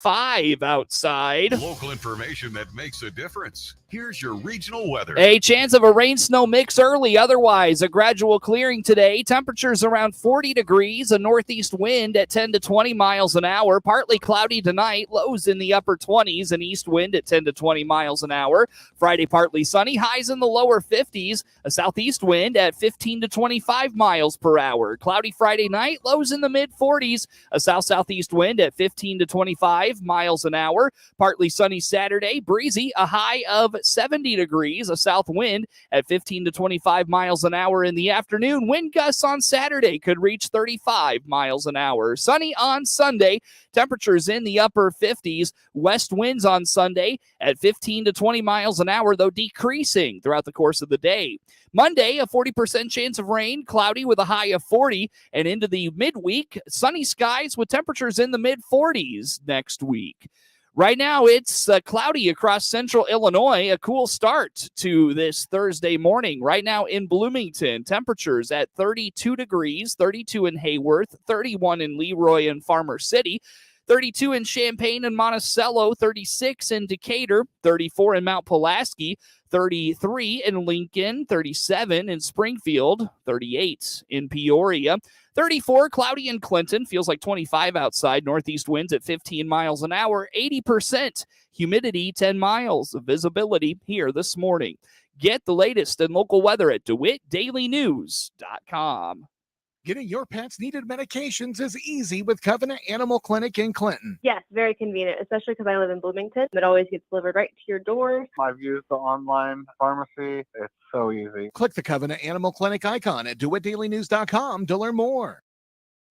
5 outside. Local information that makes a difference. Here's your regional weather. A chance of a rain-snow mix early. Otherwise, a gradual clearing today. Temperatures around 40 degrees. A northeast wind at 10 to 20 miles an hour. Partly cloudy tonight. Lows in the upper 20s. An east wind at 10 to 20 miles an hour. Friday, partly sunny. Highs in the lower 50s. A southeast wind at 15 to 25 miles per hour. Cloudy Friday night. Lows in the mid-40s. A south-southeast wind at 15 to 25 miles an hour. Partly sunny Saturday. Breezy. A high of 70 degrees, a south wind at 15 to 25 miles an hour in the afternoon. Wind gusts on Saturday could reach 35 miles an hour. Sunny on Sunday, temperatures in the upper 50s. West winds on Sunday at 15 to 20 miles an hour, though decreasing throughout the course of the day. Monday, a 40% chance of rain, cloudy with a high of 40, and into the midweek, sunny skies with temperatures in the mid-40s next week. Right now, it's cloudy across central Illinois, a cool start to this Thursday morning. Right now in Bloomington, temperatures at 32 degrees, 32 in Hayworth, 31 in Leroy and Farmer City, 32 in Champaign and Monticello, 36 in Decatur, 34 in Mount Pulaski, 33 in Lincoln, 37 in Springfield, 38 in Peoria, 34 cloudy in Clinton, feels like 25 outside, northeast winds at 15 miles an hour, 80% humidity, 10 miles of visibility here this morning. Get the latest in local weather at DeWittDailyNews.com. Getting your pet's needed medications is easy with Covenant Animal Clinic in Clinton. Yes, very convenient, especially because I live in Bloomington. It always gets delivered right to your door. I've used the online pharmacy. It's so easy. Click the Covenant Animal Clinic icon at DeWittDailyNews.com to learn more.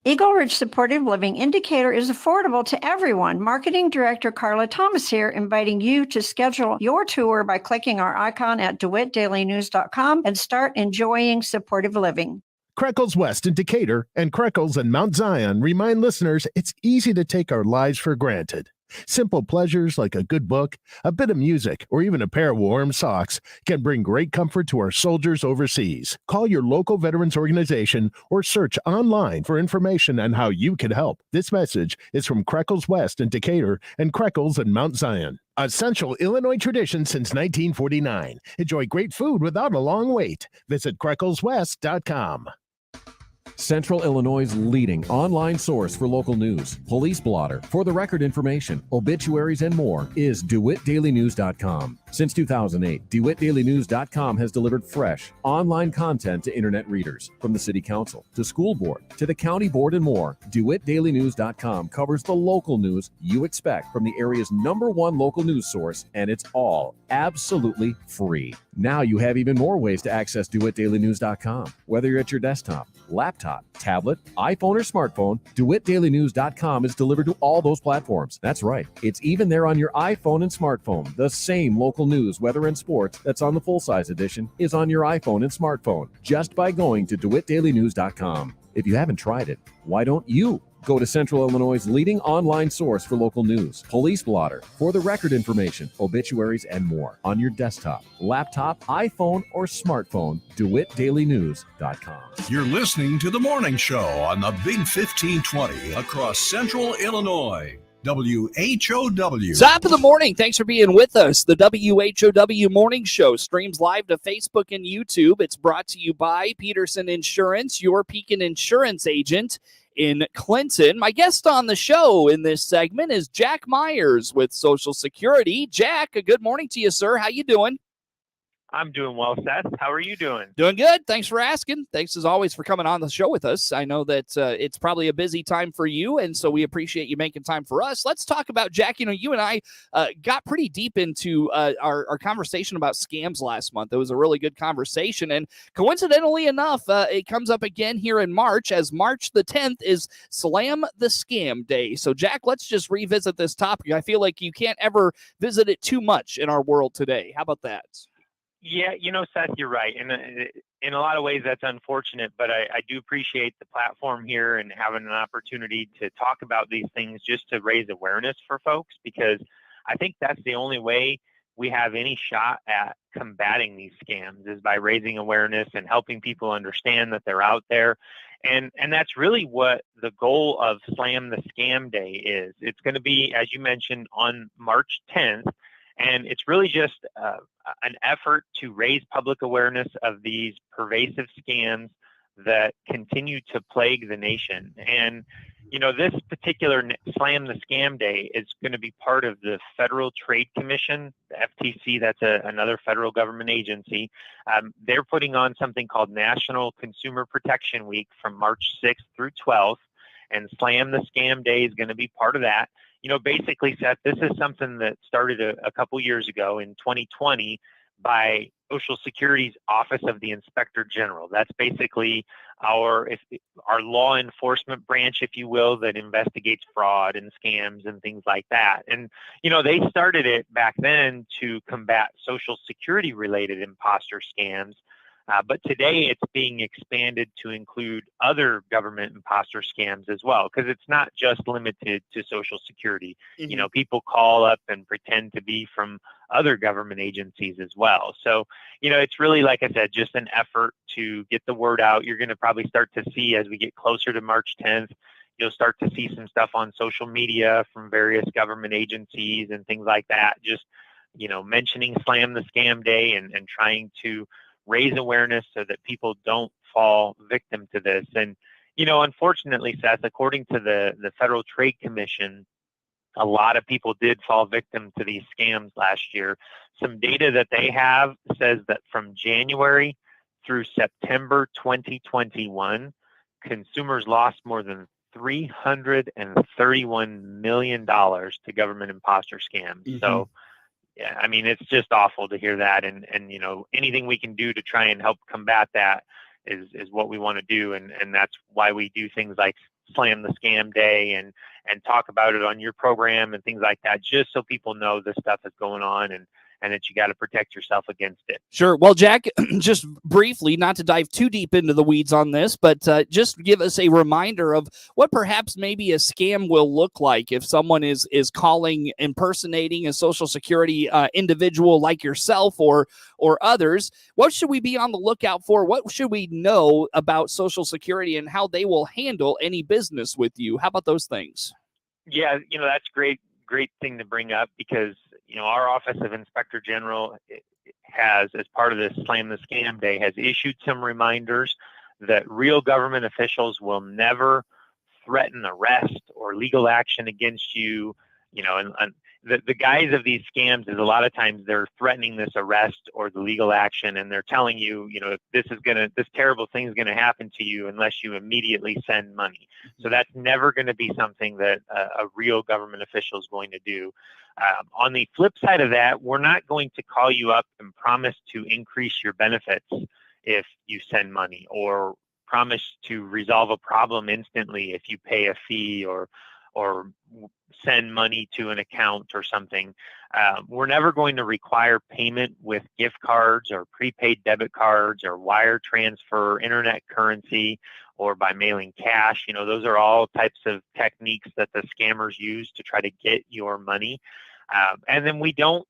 Eagle Ridge Supportive Living Indicator is affordable to everyone. Marketing Director Carla Thomas here, inviting you to schedule your tour by clicking our icon at DeWittDailyNews.com and start enjoying supportive living. Creckles West in Decatur and Creckles in Mount Zion remind listeners it's easy to take our lives for granted. Simple pleasures like a good book, a bit of music, or even a pair of warm socks can bring great comfort to our soldiers overseas. Call your local veterans organization or search online for information on how you can help. This message is from Creckles West in Decatur and Creckles in Mount Zion. A Central Illinois tradition since 1949. Enjoy great food without a long wait. Visit CrecklesWest.com. Central Illinois' leading online source for local news, police blotter, for the record information, obituaries, and more is DeWittDailyNews.com. Since 2008, DeWittDailyNews.com has delivered fresh, online content to internet readers. From the City Council, to School Board, to the County Board, and more, DeWittDailyNews.com covers the local news you expect from the area's #1 local news source, and it's all absolutely free. Now you have even more ways to access DeWittDailyNews.com. Whether you're at your desktop, laptop, tablet, iPhone, or smartphone, DeWittDailyNews.com is delivered to all those platforms. That's right. It's even there on your iPhone and smartphone. The same local news, weather, and sports that's on the full-size edition is on your iPhone and smartphone just by going to DeWittDailyNews.com. If you haven't tried it, why don't you? Go to Central Illinois' leading online source for local news, police blotter, for the record information, obituaries, and more on your desktop, laptop, iPhone, or smartphone. DeWittDailyNews.com. You're listening to The Morning Show on the Big 1520 across Central Illinois. WHOW. Top of the morning. Thanks for being with us. The WHOW Morning Show streams live to Facebook and YouTube. It's brought to you by Peterson Insurance, your Pekin Insurance agent in Clinton. My guest on the show in this segment is Jack Myers with Social Security. Jack, a good morning to you, sir. How you doing? I'm doing well, Seth. How are you doing? Doing good. Thanks for asking. Thanks, as always, for coming on the show with us. I know that it's probably a busy time for you, and so we appreciate you making time for us. Let's talk about, Jack, you and I got pretty deep into our conversation about scams last month. It was a really good conversation, and coincidentally enough, it comes up again here in March, as March the 10th is Slam the Scam Day. So, Jack, let's just revisit this topic. I feel like you can't ever visit it too much in our world today. How about that? Yeah, Seth, you're right. And in a lot of ways, that's unfortunate, but I do appreciate the platform here and having an opportunity to talk about these things just to raise awareness for folks, because I think that's the only way we have any shot at combating these scams is by raising awareness and helping people understand that they're out there. And that's really what the goal of Slam the Scam Day is. It's going to be, as you mentioned, on March 10th. And it's really just an effort to raise public awareness of these pervasive scams that continue to plague the nation. And, this particular Slam the Scam Day is going to be part of the Federal Trade Commission, the FTC. That's another federal government agency. They're putting on something called National Consumer Protection Week from March 6th through 12th. And Slam the Scam Day is going to be part of that. Basically, Seth, this is something that started a couple years ago in 2020 by Social Security's Office of the Inspector General. That's basically our law enforcement branch, if you will, that investigates fraud and scams and things like that. And, they started it back then to combat Social Security related imposter scams. But today it's being expanded to include other government imposter scams as well, because it's not just limited to Social Security. Mm-hmm. People call up and pretend to be from other government agencies as well. So, it's really, like I said, just an effort to get the word out. You're going to probably start to see as we get closer to March 10th, you'll start to see some stuff on social media from various government agencies and things like that. Just, mentioning Slam the Scam Day and trying to raise awareness so that people don't fall victim to this. And, unfortunately, Seth, according to the Federal Trade Commission, a lot of people did fall victim to these scams last year. Some data that they have says that from January through September 2021, consumers lost more than $331 million to government imposter scams. Mm-hmm. So, yeah, I mean, it's just awful to hear that. And anything we can do to try and help combat that is what we want to do. And that's why we do things like Slam the Scam Day and talk about it on your program and things like that, just so people know this stuff is going on and that you got to protect yourself against it. Sure. Well, Jack, just briefly, not to dive too deep into the weeds on this, but just give us a reminder of what perhaps maybe a scam will look like if someone is calling, impersonating a Social Security individual like yourself or others. What should we be on the lookout for? What should we know about Social Security and how they will handle any business with you? How about those things? Yeah, that's great thing to bring up, because our Office of Inspector General has, as part of this Slam the Scam Day, has issued some reminders that real government officials will never threaten arrest or legal action against you. And the guise of these scams is a lot of times they're threatening this arrest or the legal action, and they're telling you, this terrible thing is going to happen to you unless you immediately send money. So that's never going to be something that a real government official is going to do. On the flip side of that, we're not going to call you up and promise to increase your benefits if you send money, or promise to resolve a problem instantly if you pay a fee or send money to an account or something. We're never going to require payment with gift cards or prepaid debit cards or wire transfer, internet currency, or by mailing cash. Those are all types of techniques that the scammers use to try to get your money. And then we don't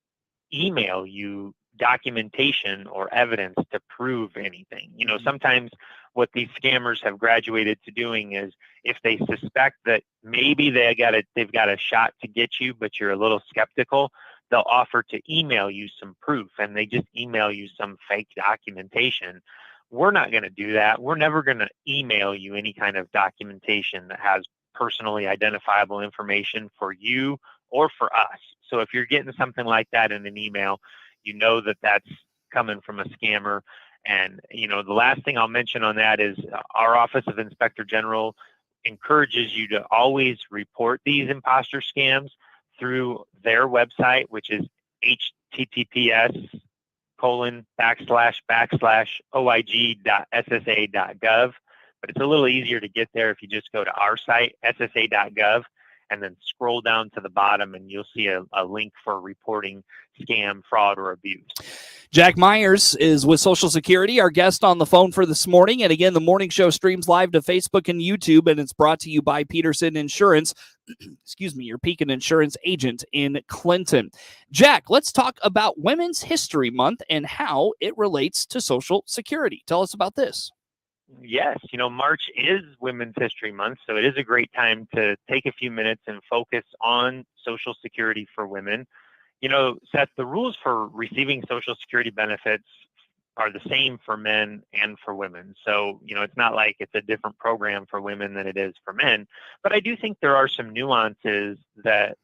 email you documentation or evidence to prove anything. Sometimes what these scammers have graduated to doing is, if they suspect that maybe they've got a shot to get you, but you're a little skeptical, they'll offer to email you some proof, and they just email you some fake documentation. We're not going to do that. We're never going to email you any kind of documentation that has personally identifiable information for you or for us. So if you're getting something like that in an email, you know that that's coming from a scammer. And, the last thing I'll mention on that is our Office of Inspector General encourages you to always report these imposter scams through their website, which is https://oig.ssa.gov. But it's a little easier to get there if you just go to our site, ssa.gov. and then scroll down to the bottom and you'll see a link for reporting scam, fraud, or abuse. Jack Myers is with Social Security, our guest on the phone for this morning. And again, the morning show streams live to Facebook and YouTube, and it's brought to you by Peterson Insurance. Excuse me, your Pekin Insurance agent in Clinton. Jack, let's talk about Women's History Month and how it relates to Social Security. Tell us about this. Yes, March is Women's History Month, so it is a great time to take a few minutes and focus on Social Security for women. Seth, the rules for receiving Social Security benefits are the same for men and for women. So, it's not like it's a different program for women than it is for men. But I do think there are some nuances that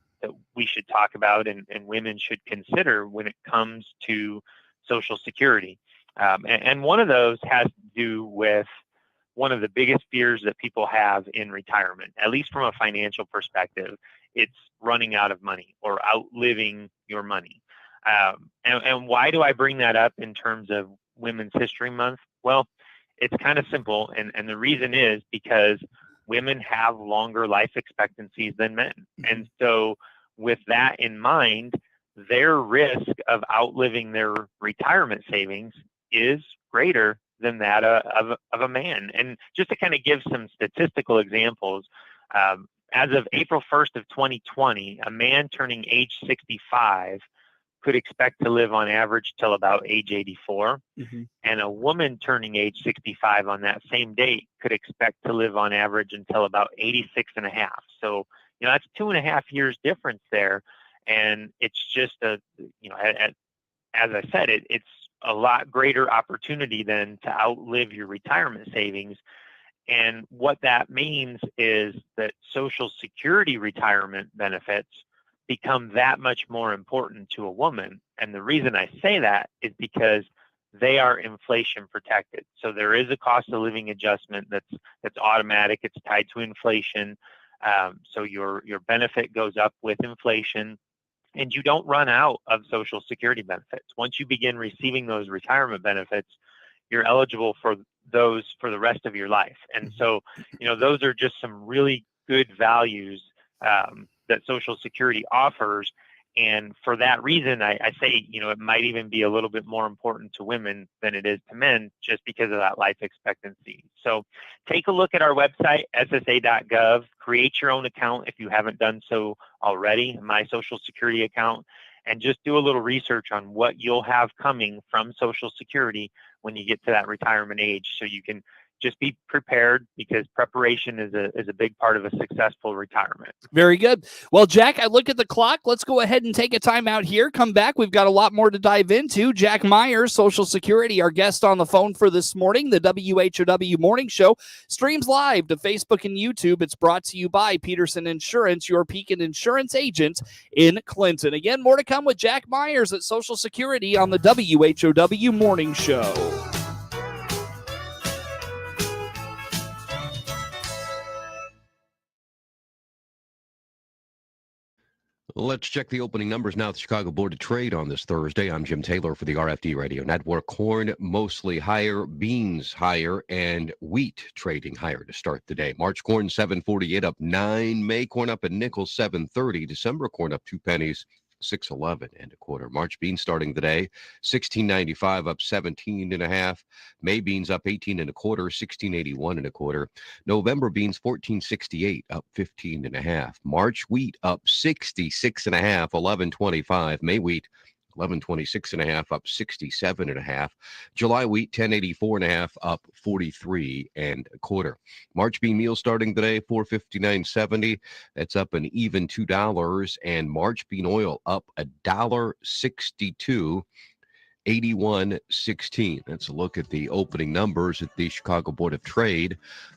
we should talk about and women should consider when it comes to Social Security. And one of those has to do with one of the biggest fears that people have in retirement, at least from a financial perspective. It's running out of money or outliving your money. And why do I bring that up in terms of Women's History Month? Well, it's kind of simple. And the reason is because women have longer life expectancies than men. And so with that in mind, their risk of outliving their retirement savings is greater than that of a man. And just to kind of give some statistical examples, as of April 1st of 2020, a man turning age 65 could expect to live on average till about age 84. And a woman turning age 65 on that same date could expect to live on average until about 86 and a half. So, that's 2.5 years difference there. And it's just as I said, it's a lot greater opportunity than to outlive your retirement savings. And what that means is that Social Security retirement benefits become that much more important to a woman. And the reason I say that is because they are inflation protected. So there is a cost of living adjustment that's automatic. It's tied to inflation. So your benefit goes up with inflation. And you don't run out of Social Security benefits. Once you begin receiving those retirement benefits, you're eligible for those for the rest of your life. And so, those are just some really good values that Social Security offers. And for that reason, I say, it might even be a little bit more important to women than it is to men just because of that life expectancy. So take a look at our website, ssa.gov, create your own account if you haven't done so already, my Social Security account, and just do a little research on what you'll have coming from Social Security when you get to that retirement age, so you can just be prepared, because preparation is a big part of a successful retirement. Very good. Well, Jack, I look at the clock. Let's go ahead and take a time out here. Come back. We've got a lot more to dive into. Jack Myers, Social Security, our guest on the phone for this morning. The WHOW Morning Show streams live to Facebook and YouTube. It's brought to you by Peterson Insurance, your Pekin Insurance agent in Clinton. Again, more to come with Jack Myers at Social Security on the WHOW Morning Show. Let's check the opening numbers now at the Chicago Board of Trade on this Thursday. I'm Jim Taylor for the RFD Radio Network. Corn mostly higher, beans higher, and wheat trading higher to start the day. March corn $7.48 up 9. May corn up a nickel $7.30. December corn up 2 pennies. $6.11 March beans starting the day, $16.95 up 17.5. May beans up 18.25, $16.81 November beans $14.68 up 15.5. March wheat up 66.5, $11.25. May wheat $11.26.5 up 67.5. July wheat $10.84.5 up 43.25. March bean meal starting today $4.59.70. That's up an even $2. And March bean oil up $1.62. 81.16. That's a look at the opening numbers at the Chicago Board of Trade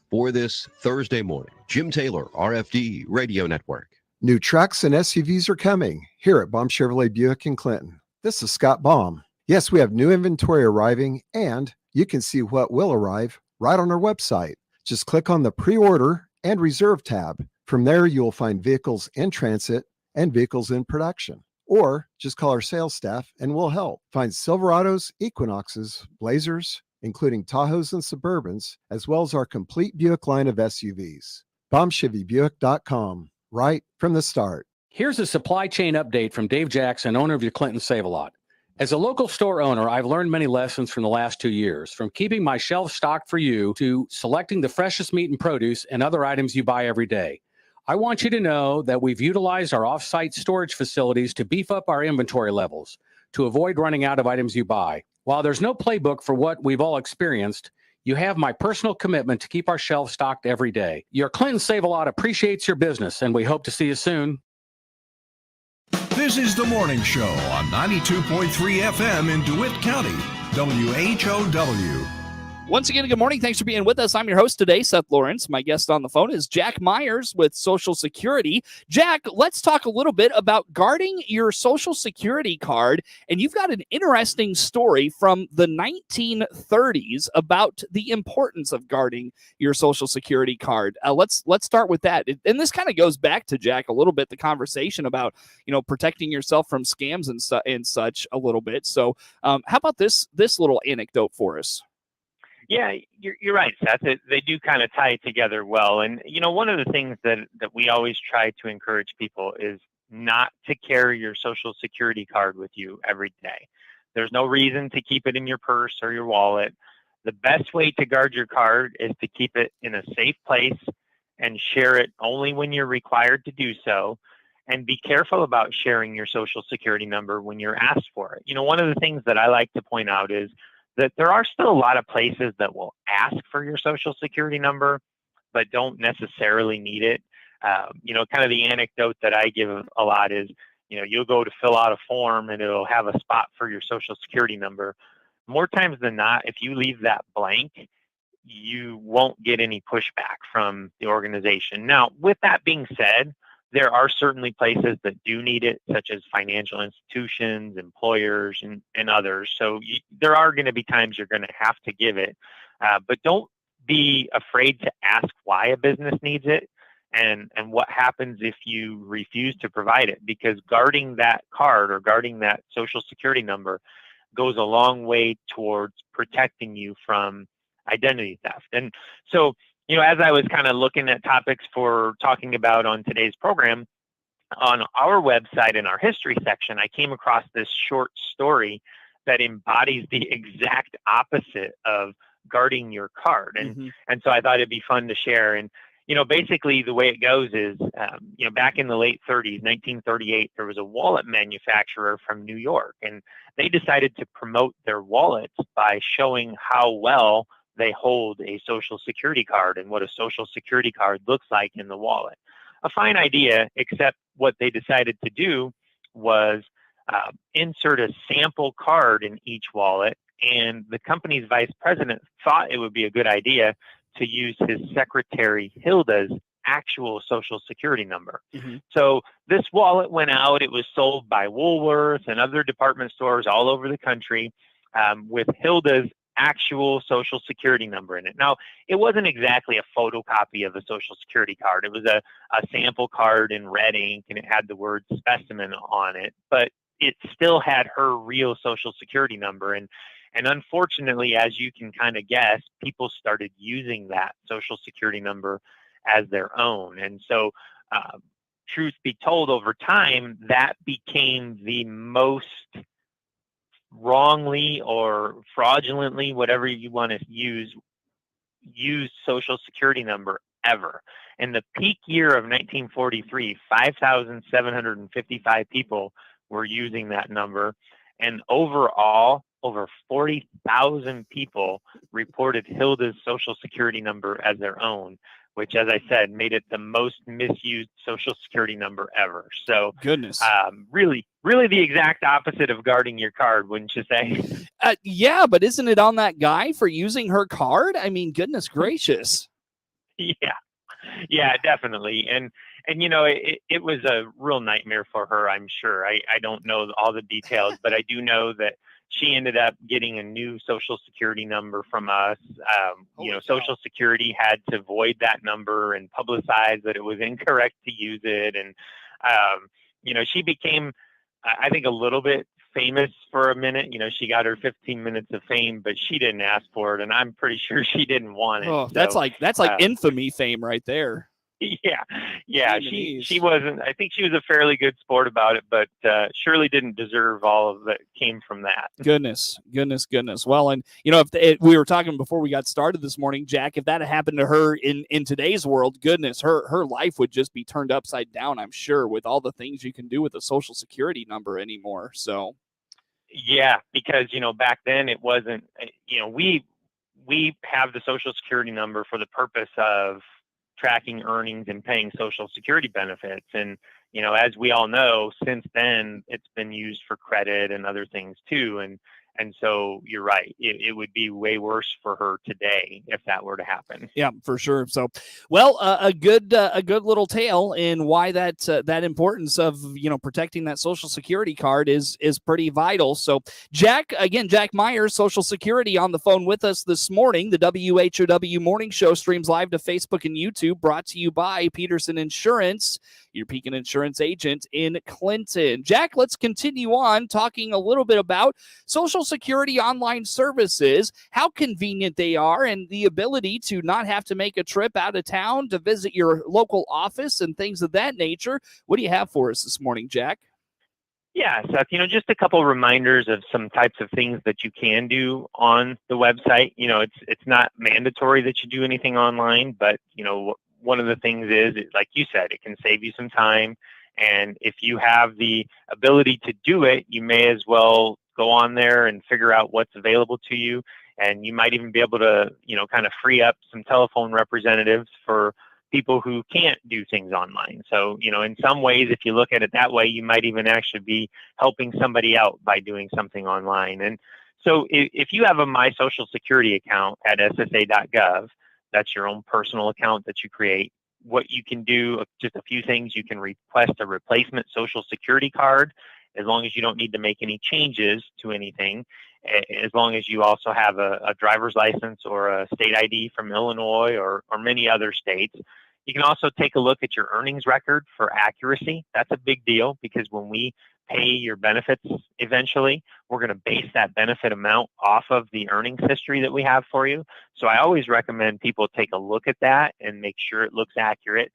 for this Thursday morning. Jim Taylor, RFD Radio Network. New trucks and SUVs are coming here at Baum Chevrolet Buick in Clinton. This is Scott Baum. Yes, we have new inventory arriving, and you can see what will arrive right on our website. Just click on the pre-order and reserve tab. From there, you will find vehicles in transit and vehicles in production. Or just call our sales staff and we'll help. Find Silverados, Equinoxes, Blazers, including Tahoes and Suburbans, as well as our complete Buick line of SUVs. BaumChevyBuick.com. right from the start. Here's a supply chain update from Dave Jackson, owner of your Clinton Save-A-Lot. As a local store owner, I've learned many lessons from the last 2 years, from keeping my shelves stocked for you to selecting the freshest meat and produce and other items you buy every day. I want you to know that we've utilized our off-site storage facilities to beef up our inventory levels to avoid running out of items you buy. While there's no playbook for what we've all experienced, you have my personal commitment to keep our shelves stocked every day. Your Clinton Save-A-Lot appreciates your business, and we hope to see you soon. This is the morning show on 92.3 FM in DeWitt County, WHOW. Once again, good morning. Thanks for being with us. I'm your host today, Seth Lawrence. My guest on the phone is Jack Myers with Social Security. Jack, let's talk a little bit about guarding your Social Security card. And you've got an interesting story from the 1930s about the importance of guarding your Social Security card. Let's start with that. And this kind of goes back to, Jack, a little bit, the conversation about, protecting yourself from scams and such a little bit. So how about this little anecdote for us? Yeah, you're right, Seth. They do kind of tie together well. And, one of the things that we always try to encourage people is not to carry your Social Security card with you every day. There's no reason to keep it in your purse or your wallet. The best way to guard your card is to keep it in a safe place and share it only when you're required to do so. And be careful about sharing your Social Security number when you're asked for it. One of the things that I like to point out is that there are still a lot of places that will ask for your Social Security number, but don't necessarily need it. Kind of the anecdote that I give a lot is, you'll go to fill out a form and it'll have a spot for your Social Security number. More times than not, if you leave that blank, you won't get any pushback from the organization. Now, with that being said, there are certainly places that do need it, such as financial institutions, employers, and others. So there are going to be times you're going to have to give it, but don't be afraid to ask why a business needs it and what happens if you refuse to provide it, because guarding that card or guarding that Social Security number goes a long way towards protecting you from identity theft. And so, as I was kind of looking at topics for talking about on today's program, on our website in our history section, I came across this short story that embodies the exact opposite of guarding your card. And so I thought it'd be fun to share. And, basically the way it goes is, back in the late 30s, 1938, there was a wallet manufacturer from New York, and they decided to promote their wallets by showing how well they hold a Social Security card and what a Social Security card looks like in the wallet. A fine idea, except what they decided to do was insert a sample card in each wallet, and the company's vice president thought it would be a good idea to use his secretary Hilda's actual Social Security number. So this wallet went out. It was sold by Woolworths and other department stores all over the country with Hilda's actual Social Security number in it. Now, it wasn't exactly a photocopy of a Social Security card. It was a sample card in red ink, and it had the word specimen on it, but it still had her real Social Security number. And unfortunately, as you can kind of guess, people started using that Social Security number as their own. And so, truth be told, over time, that became the most wrongly or fraudulently, whatever you want to use Social Security number ever. In the peak year of 1943, 5,755 people were using that number. And overall, over 40,000 people reported Hilda's Social Security number as their own, which, as I said, made it the most misused Social Security number ever. So, goodness, really the exact opposite of guarding your card, wouldn't you say? Yeah, but isn't it on that guy for using her card? I mean, goodness gracious. Yeah, definitely. And it was a real nightmare for her, I'm sure. I don't know all the details, but I do know that she ended up getting a new Social Security number from us. Social Security had to void that number and publicize that it was incorrect to use it. And, she became, I think, a little bit famous for a minute. She got her 15 minutes of fame, but she didn't ask for it. And I'm pretty sure she didn't want it. Oh, that's like infamy fame right there. Yeah. She wasn't. I think she was a fairly good sport about it, but surely didn't deserve all of that came from that. Goodness. Well, and if we were talking before we got started this morning, Jack, if that had happened to her in today's world, goodness, her life would just be turned upside down, I'm sure, with all the things you can do with a social security number anymore. So Yeah, because back then it wasn't. We have the Social Security number for the purpose of tracking earnings and paying Social Security benefits. And, as we all know, since then, it's been used for credit and other things too. And so you're right. It would be way worse for her today if that were to happen. Yeah, for sure. So, well, a good little tale in why that importance of protecting that Social Security card is pretty vital. So, Jack Myers, Social Security, on the phone with us this morning. The WHOW Morning Show streams live to Facebook and YouTube. Brought to you by Peterson Insurance, your Pekin Insurance agent in Clinton. Jack, let's continue on talking a little bit about Social Security online services, how convenient they are, and the ability to not have to make a trip out of town to visit your local office and things of that nature. What do you have for us this morning, Jack? Yeah, Seth, just a couple of reminders of some types of things that you can do on the website. It's not mandatory that you do anything online, but, one of the things is, like you said, it can save you some time. And if you have the ability to do it, you may as well go on there and figure out what's available to you. And you might even be able to, kind of free up some telephone representatives for people who can't do things online. So, in some ways, if you look at it that way, you might even actually be helping somebody out by doing something online. And so if you have a My Social Security account at ssa.gov, that's your own personal account that you create. What you can do, just a few things, you can request a replacement Social Security card as long as you don't need to make any changes to anything, as long as you also have a driver's license or a state ID from Illinois or many other states. You can also take a look at your earnings record for accuracy. That's a big deal because when we pay your benefits eventually, we're going to base that benefit amount off of the earnings history that we have for you. So I always recommend people take a look at that and make sure it looks accurate.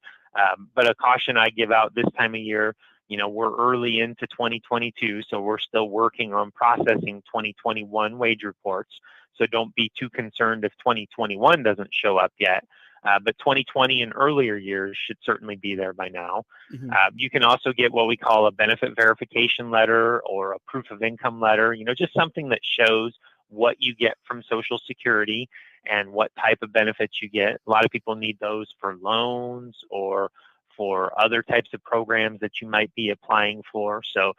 But a caution I give out this time of year, we're early into 2022, so we're still working on processing 2021 wage reports. So don't be too concerned if 2021 doesn't show up yet. But 2020 and earlier years should certainly be there by now. Mm-hmm. You can also get what we call a benefit verification letter or a proof of income letter, just something that shows what you get from Social Security and what type of benefits you get. A lot of people need those for loans or for other types of programs that you might be applying for. So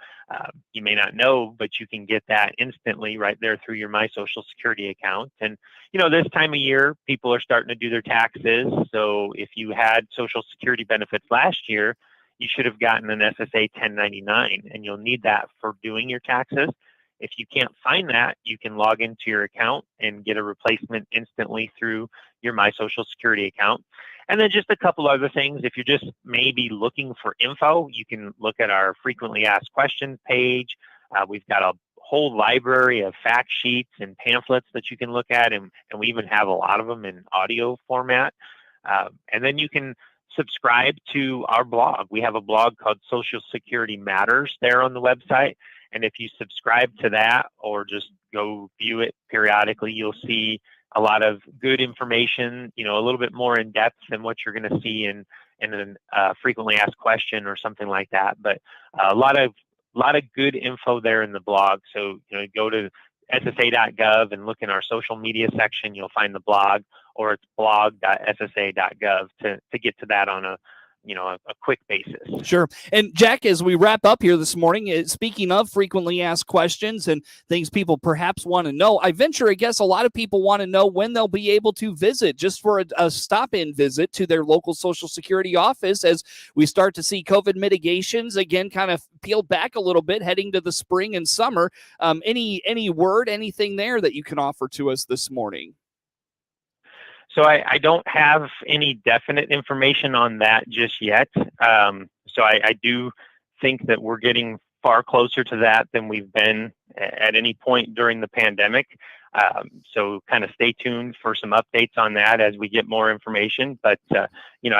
you may not know, but you can get that instantly right there through your My Social Security account. And, this time of year, people are starting to do their taxes. So if you had Social Security benefits last year, you should have gotten an SSA 1099, and you'll need that for doing your taxes. If you can't find that, you can log into your account and get a replacement instantly through your My Social Security account. And then just a couple other things. If you're just maybe looking for info, you can look at our frequently asked questions page. We've got a whole library of fact sheets and pamphlets that you can look at, and we even have a lot of them in audio format. And then you can subscribe to our blog. We have a blog called Social Security Matters there on the website. And if you subscribe to that or just go view it periodically, you'll see a lot of good information, a little bit more in depth than what you're going to see in a frequently asked question or something like that. But a lot of good info there in the blog. So, go to ssa.gov and look in our social media section. You'll find the blog, or it's blog.ssa.gov to get to that on a quick basis. Sure. And Jack, as we wrap up here this morning, speaking of frequently asked questions and things people perhaps want to know, I venture a guess a lot of people want to know when they'll be able to visit, just for a stop-in visit to their local Social Security office as we start to see COVID mitigations again kind of peeled back a little bit heading to the spring and summer. Any word, anything there that you can offer to us this morning? So I don't have any definite information on that just yet. So I do think that we're getting far closer to that than we've been at any point during the pandemic. So kind of stay tuned for some updates on that as we get more information. But, I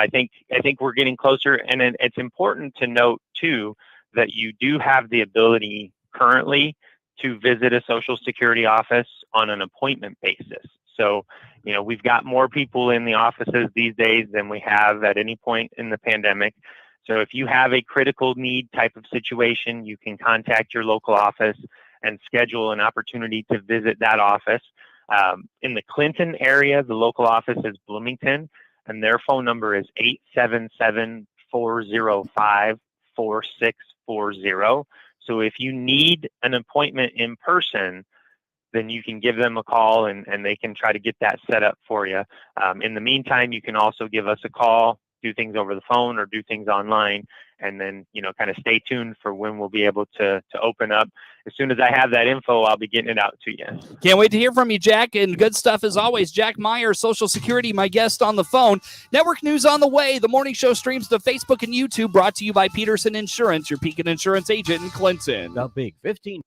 think we're getting closer. And it's important to note, too, that you do have the ability currently to visit a Social Security office on an appointment basis. So, we've got more people in the offices these days than we have at any point in the pandemic. So if you have a critical need type of situation, you can contact your local office and schedule an opportunity to visit that office. In the Clinton area, the local office is Bloomington, and their phone number is 877-405-4640. So if you need an appointment in person, then you can give them a call and they can try to get that set up for you. In the meantime, you can also give us a call, do things over the phone or do things online, and then, kind of stay tuned for when we'll be able to open up. As soon as I have that info, I'll be getting it out to you. Can't wait to hear from you, Jack, and good stuff as always. Jack Meyer, Social Security, my guest on the phone. Network news on the way. The morning show streams to Facebook and YouTube, brought to you by Peterson Insurance, your Pekin Insurance agent in Clinton. The Big 15.